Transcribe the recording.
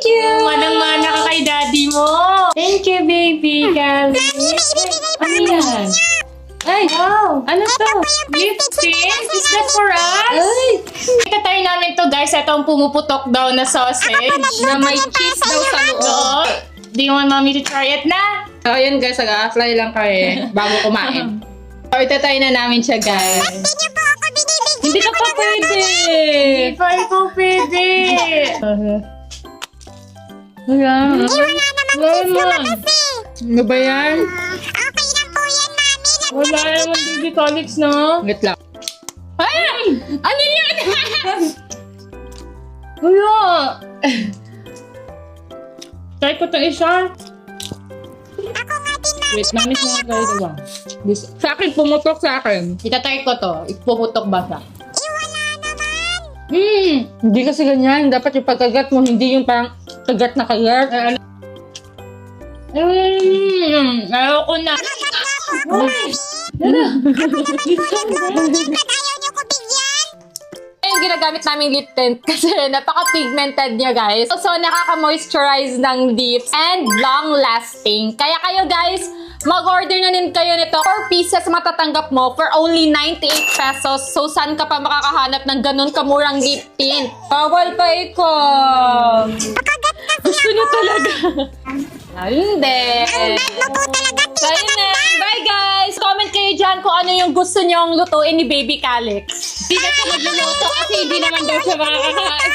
you. Manang-mana ka kay daddy mo. Thank you, baby Calix. Ano yan? Ay, Wow. ano to? Lipstick? Is that for us? Ay. Itatry namin to guys. Ito ang pumuputok daw na sausage. Na may cheese daw sa loob. Oo. Do you want mommy to try it na? So, ayun guys, nag-a-apply lang kayo bago kumain. So, itatry na namin siya, guys. Hindi ka pa pwede. Hindi pa ikaw pwede. Wala. Wala. Ano ba yan? Wala naman baby Calix na. Wait lang. Ay! Ano yan? Wala. Try ko itong isa. Wait, namis mo nga ito ba? Sa akin, pumutok sa akin. Itatry ko to. Ipuputok ba siya? Hindi kasi ganyan. Dapat yung pagkagat mo, hindi yung parang kagat na kagat. Ayoko na. Yung ginagamit naming lip tint kasi napaka-pigmented niya, guys. So, nakaka-moisturize ng lips and long-lasting. Kaya kayo, guys, mag-order na din kayo nito. 4 pieces matatanggap mo for only 98 pesos. So, saan ka pa makakahanap ng ganun kamurang lip tint? Bawal pa ikaw. Gusto niyo talaga. Hindi. So, yun na. Bye, guys! Comment kayo dyan kung ano yung gusto nyong lutuin ni Baby Calix. Hindi na siya magluluto kasi hindi naman daw siya makakakain.